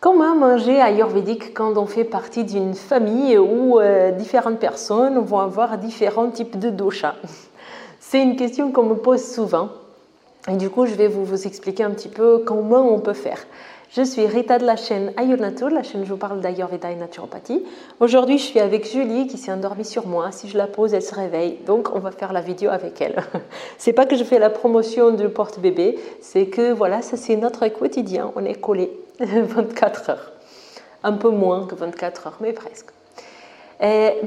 Comment manger ayurvédique quand on fait partie d'une famille où différentes personnes vont avoir différents types de dosha? C'est une question qu'on me pose souvent. Et du coup, je vais vous expliquer un petit peu comment on peut faire. Je suis Rita de la chaîne Ayurnatur, la chaîne où je vous parle d'Ayurveda et naturopathie. Aujourd'hui, je suis avec Julie qui s'est endormie sur moi. Si je la pose, elle se réveille. Donc, on va faire la vidéo avec elle. C'est pas que je fais la promotion du porte-bébé, c'est que voilà, ça c'est notre quotidien. On est collés 24 heures. Un peu moins que 24 heures, mais presque.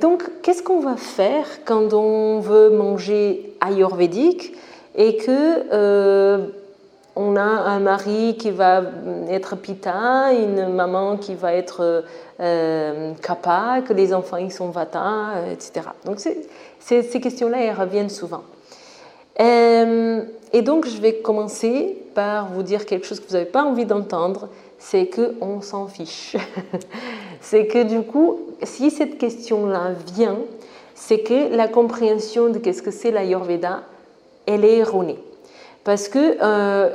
Donc, qu'est-ce qu'on va faire quand on veut manger ayurvédique et que on a un mari qui va être pitta, une maman qui va être kapha, que les enfants ils sont vata, etc. Donc, ces questions-là, elles reviennent souvent. Et donc, je vais commencer par vous dire quelque chose que vous n'avez pas envie d'entendre, c'est qu'on s'en fiche. C'est que du coup, si cette question-là vient, c'est que la compréhension de qu'est-ce que c'est l'Ayurveda, elle est erronée. Parce que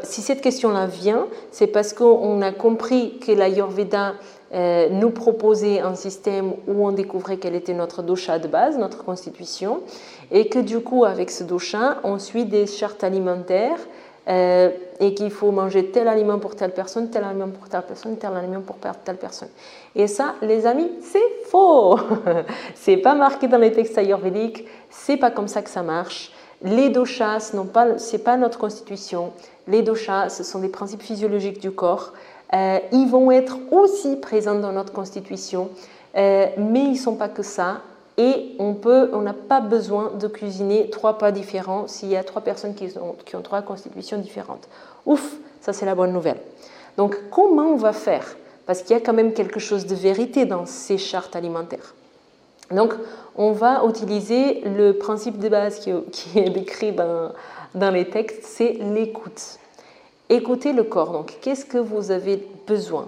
si cette question-là vient, c'est parce qu'on a compris que l'Ayurveda nous proposait un système où on découvrait quel était notre dosha de base, notre constitution, et que du coup, avec ce dosha, on suit des chartes alimentaires et qu'il faut manger tel aliment pour telle personne, tel aliment pour telle personne, tel aliment pour telle personne. Et ça, les amis, c'est faux. C'est pas marqué dans les textes ayurvédiques, c'est pas comme ça que ça marche. Les doshas, c'est pas notre constitution. Les doshas, ce sont des principes physiologiques du corps. Ils vont être aussi présents dans notre constitution, mais ils ne sont pas que ça. Et on n'a pas besoin de cuisiner 3 plats différents s'il y a 3 personnes qui ont 3 constitutions différentes. Ouf, ça c'est la bonne nouvelle. Donc comment on va faire? Parce qu'il y a quand même quelque chose de vérité dans ces chartes alimentaires. Donc on va utiliser le principe de base qui est décrit dans les textes, c'est l'écoute. Écoutez le corps. Donc qu'est-ce que vous avez besoin?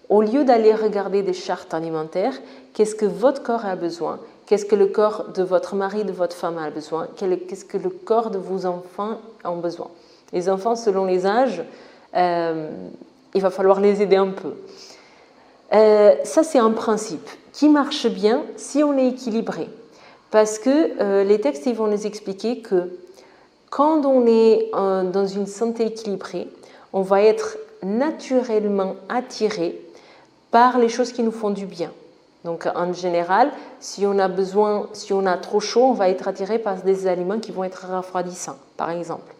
Au lieu d'aller regarder des chartes alimentaires, qu'est-ce que votre corps a besoin? Qu'est-ce que le corps de votre mari, de votre femme a besoin? Qu'est-ce que le corps de vos enfants a besoin? Les enfants, selon les âges, il va falloir les aider un peu. Ça, c'est un principe qui marche bien si on est équilibré. Parce que les textes ils vont nous expliquer que quand on est dans une santé équilibrée, on va être naturellement attiré par les choses qui nous font du bien. Donc en général, si on a trop chaud, on va être attiré par des aliments qui vont être refroidissants, par exemple.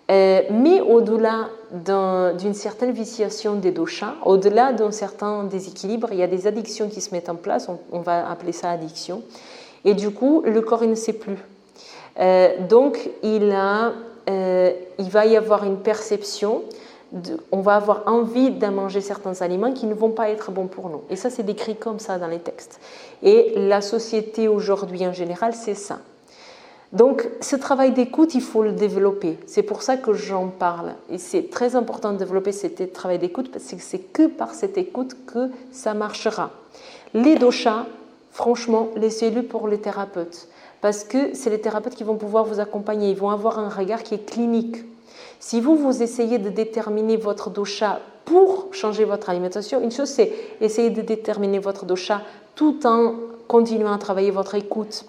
Mais au-delà d'une certaine viciation des doshas, au-delà d'un certain déséquilibre, il y a des addictions qui se mettent en place, on va appeler ça addiction, et du coup, le corps il ne sait plus. Donc, il va y avoir une perception, on va avoir envie de manger certains aliments qui ne vont pas être bons pour nous. Et ça, c'est décrit comme ça dans les textes. Et la société aujourd'hui en général, c'est ça. Donc, ce travail d'écoute, il faut le développer. C'est pour ça que j'en parle. Et c'est très important de développer ce travail d'écoute parce que c'est que par cette écoute que ça marchera. Les doshas, franchement, laissez-le pour les thérapeutes. Parce que c'est les thérapeutes qui vont pouvoir vous accompagner. Ils vont avoir un regard qui est clinique. Si vous essayez de déterminer votre dosha pour changer votre alimentation, une chose c'est essayer de déterminer votre dosha tout en continuant à travailler votre écoute.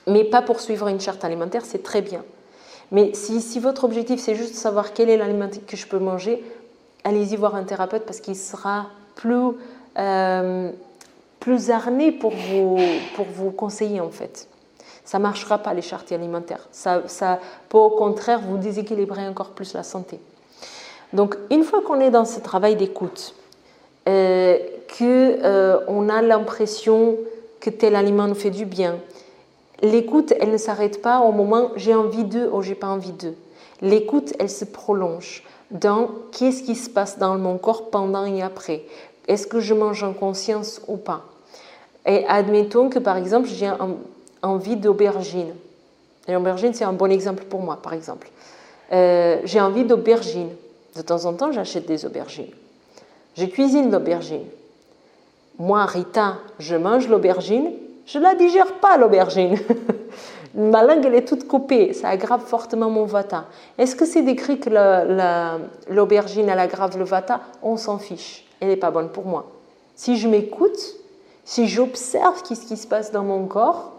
Mais pas pour suivre une charte alimentaire, c'est très bien. Mais si votre objectif c'est juste de savoir quel est l'aliment que je peux manger, allez-y voir un thérapeute parce qu'il sera plus armé pour vous conseiller en fait. Ça ne marchera pas les chartes alimentaires. Ça peut au contraire vous déséquilibrer encore plus la santé. Donc une fois qu'on est dans ce travail d'écoute, qu'on a l'impression que tel aliment nous fait du bien, l'écoute, elle ne s'arrête pas au moment j'ai envie d'eux ou j'ai pas envie d'eux. L'écoute, elle se prolonge dans qu'est-ce qui se passe dans mon corps pendant et après. Est-ce que je mange en conscience ou pas? Et admettons que par exemple, j'ai envie d'aubergine. L'aubergine, c'est un bon exemple pour moi, par exemple. J'ai envie d'aubergine. De temps en temps, j'achète des aubergines. Je cuisine l'aubergine. Moi, Rita, je mange l'aubergine. Je ne la digère pas, l'aubergine. Ma langue, elle est toute coupée, ça aggrave fortement mon vata. Est-ce que c'est décrit que l'aubergine, elle aggrave le vata? On s'en fiche, elle n'est pas bonne pour moi. Si je m'écoute, si j'observe ce qui se passe dans mon corps,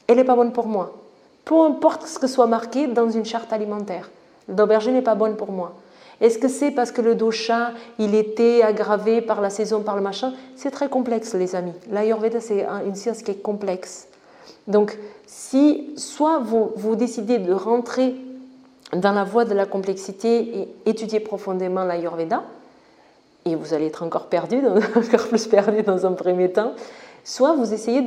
elle n'est pas bonne pour moi. Peu importe ce que soit marqué dans une charte alimentaire, l'aubergine n'est pas bonne pour moi. Est-ce que c'est parce que le dosha, il était aggravé par la saison, par le machin? C'est très complexe, les amis. L'Ayurveda, c'est une science qui est complexe. Donc, si soit vous décidez de rentrer dans la voie de la complexité et étudier profondément l'Ayurveda, et vous allez être encore encore plus perdu dans un premier temps, soit vous essayez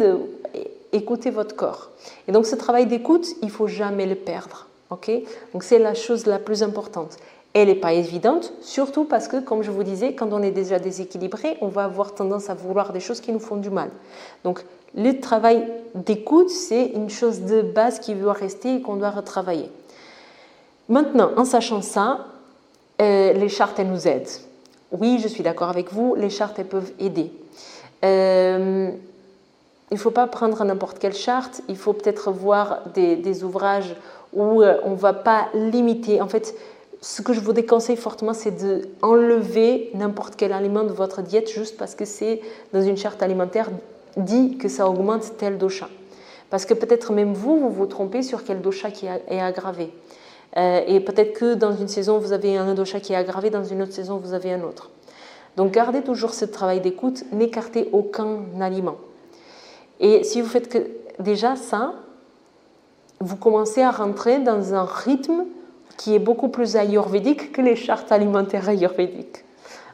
d'écouter votre corps. Et donc, ce travail d'écoute, il ne faut jamais le perdre. Okay? Donc, c'est la chose la plus importante. Elle n'est pas évidente, surtout parce que, comme je vous disais, quand on est déjà déséquilibré, on va avoir tendance à vouloir des choses qui nous font du mal. Donc, le travail d'écoute, c'est une chose de base qui doit rester et qu'on doit retravailler. Maintenant, en sachant ça, les chartes, elles nous aident. Oui, je suis d'accord avec vous, les chartes, elles peuvent aider. Il ne faut pas prendre n'importe quelle charte, il faut peut-être voir des ouvrages où on ne va pas limiter. En fait, ce que je vous déconseille fortement, c'est d'enlever n'importe quel aliment de votre diète juste parce que c'est dans une charte alimentaire dit que ça augmente tel dosha. Parce que peut-être même vous vous trompez sur quel dosha qui est aggravé. Et peut-être que dans une saison, vous avez un dosha qui est aggravé, dans une autre saison, vous avez un autre. Donc gardez toujours ce travail d'écoute, n'écartez aucun aliment. Et si vous faites que déjà ça, vous commencez à rentrer dans un rythme qui est beaucoup plus ayurvédique que les chartes alimentaires ayurvédiques,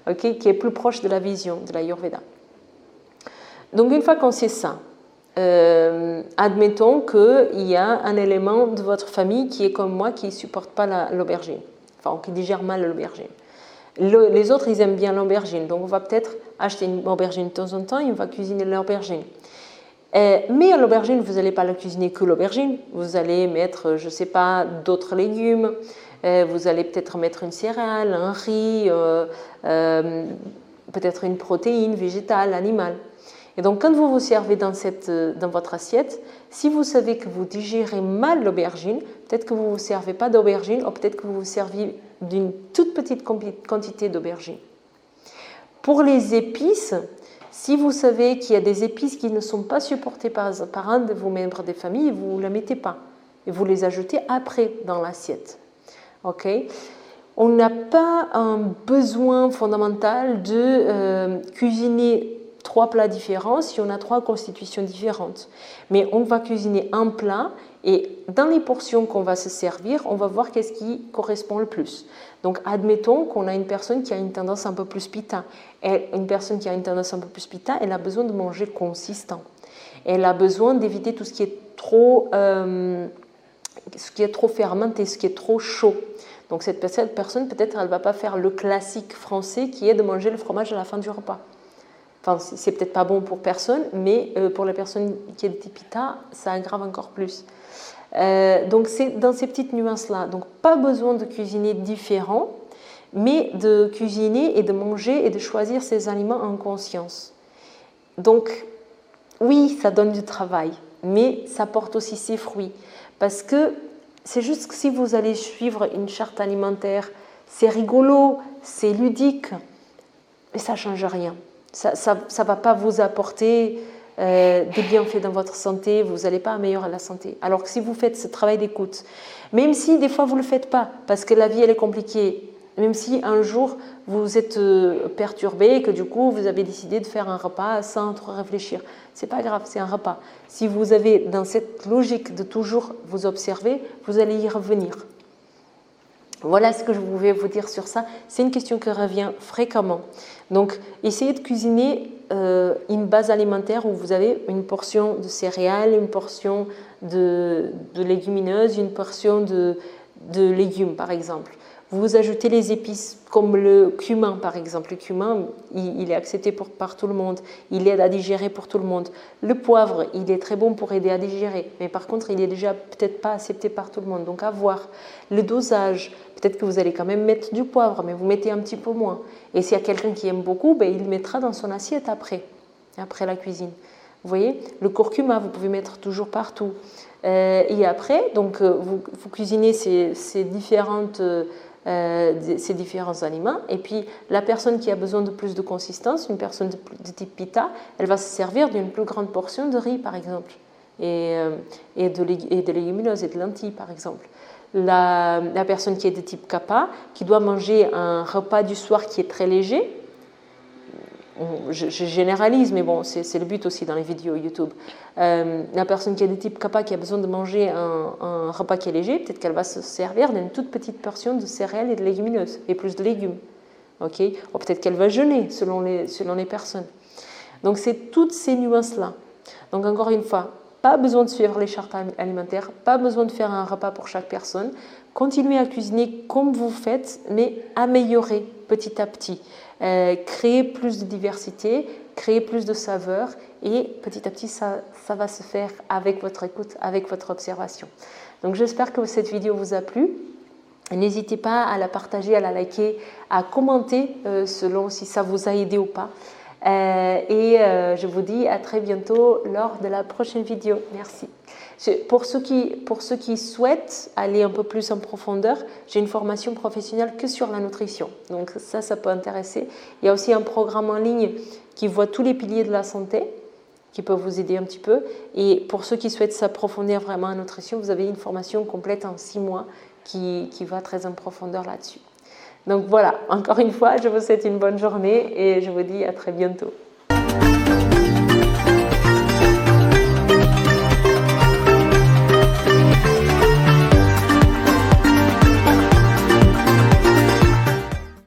okay, qui est plus proche de la vision de l'Ayurveda. Donc une fois qu'on sait ça, admettons qu'il y a un élément de votre famille qui est comme moi, qui ne supporte pas l'aubergine, enfin qui digère mal l'aubergine. Les autres, ils aiment bien l'aubergine, donc on va peut-être acheter une aubergine de temps en temps et on va cuisiner l'aubergine. Mais à l'aubergine, vous n'allez pas la cuisiner que l'aubergine, vous allez mettre, je ne sais pas, d'autres légumes, vous allez peut-être mettre une céréale, un riz, peut-être une protéine végétale, animale. Et donc, quand vous vous servez dans votre assiette, si vous savez que vous digérez mal l'aubergine, peut-être que vous ne vous servez pas d'aubergine, ou peut-être que vous vous servez d'une toute petite quantité d'aubergine. Pour les épices, si vous savez qu'il y a des épices qui ne sont pas supportées par un de vos membres des familles, vous ne les mettez pas. Et vous les ajoutez après dans l'assiette. Okay? On n'a pas un besoin fondamental de cuisiner 3 plats différents si on a 3 constitutions différentes. Mais on va cuisiner un plat et dans les portions qu'on va se servir, on va voir qu'est-ce qui correspond le plus. Donc admettons qu'on a une personne qui a une tendance un peu plus pitta. Une personne qui a une tendance un peu plus pitta, elle a besoin de manger consistant. Elle a besoin d'éviter tout ce qui est trop fermenté, ce qui est trop chaud. Donc cette personne, peut-être, elle ne va pas faire le classique français qui est de manger le fromage à la fin du repas. Enfin, c'est peut-être pas bon pour personne, mais pour la personne qui est de type pitta, ça aggrave encore plus. Donc c'est dans ces petites nuances-là. Donc pas besoin de cuisiner différent, mais de cuisiner et de manger et de choisir ses aliments en conscience. Donc oui, ça donne du travail, mais ça porte aussi ses fruits. Parce que c'est juste que si vous allez suivre une charte alimentaire, c'est rigolo, c'est ludique, mais ça ne change rien. Ça ne va pas vous apporter des bienfaits dans votre santé, vous n'allez pas améliorer la santé. Alors que si vous faites ce travail d'écoute, même si des fois vous ne le faites pas, parce que la vie elle est compliquée, même si un jour vous êtes perturbé et que du coup vous avez décidé de faire un repas sans trop réfléchir, c'est pas grave, c'est un repas. Si vous avez dans cette logique de toujours vous observer, vous allez y revenir. Voilà ce que je pouvais vous dire sur ça. C'est une question qui revient fréquemment. Donc, essayez de cuisiner une base alimentaire où vous avez une portion de céréales, une portion de légumineuses, une portion de légumes, par exemple. Vous ajoutez les épices comme le cumin, par exemple. Le cumin, il est accepté par tout le monde. Il aide à digérer pour tout le monde. Le poivre, il est très bon pour aider à digérer. Mais par contre, il est déjà peut-être pas accepté par tout le monde. Donc, à voir. Le dosage, peut-être que vous allez quand même mettre du poivre, mais vous mettez un petit peu moins. Et s'il y a quelqu'un qui aime beaucoup, ben, il le mettra dans son assiette après la cuisine. Vous voyez, le curcuma, vous pouvez mettre toujours partout. Et après, donc, vous cuisinez ces différents aliments. Et puis, la personne qui a besoin de plus de consistance, une personne de type pita, elle va se servir d'une plus grande portion de riz, par exemple, et de légumineuses et de lentilles, par exemple. La personne qui est de type kappa, qui doit manger un repas du soir qui est très léger, je généralise, mais bon, c'est le but aussi dans les vidéos YouTube. La personne qui est de type kappa, qui a besoin de manger un repas qui est léger, peut-être qu'elle va se servir d'une toute petite portion de céréales et de légumineuses, et plus de légumes. Okay, ou peut-être qu'elle va jeûner selon les personnes. Donc, c'est toutes ces nuances-là. Donc, encore une fois, pas besoin de suivre les chartes alimentaires, pas besoin de faire un repas pour chaque personne. Continuez à cuisiner comme vous faites, mais améliorez petit à petit. Créer plus de diversité, créer plus de saveurs et petit à petit, ça va se faire avec votre écoute, avec votre observation. Donc, j'espère que cette vidéo vous a plu. N'hésitez pas à la partager, à la liker, à commenter selon si ça vous a aidé ou pas. Je vous dis à très bientôt lors de la prochaine vidéo. Merci. Pour ceux qui souhaitent aller un peu plus en profondeur, j'ai une formation professionnelle que sur la nutrition. Donc ça peut intéresser. Il y a aussi un programme en ligne qui voit tous les piliers de la santé, qui peut vous aider un petit peu. Et pour ceux qui souhaitent s'approfondir vraiment en nutrition, vous avez une formation complète en 6 mois qui va très en profondeur là-dessus. Donc voilà, encore une fois, je vous souhaite une bonne journée et je vous dis à très bientôt.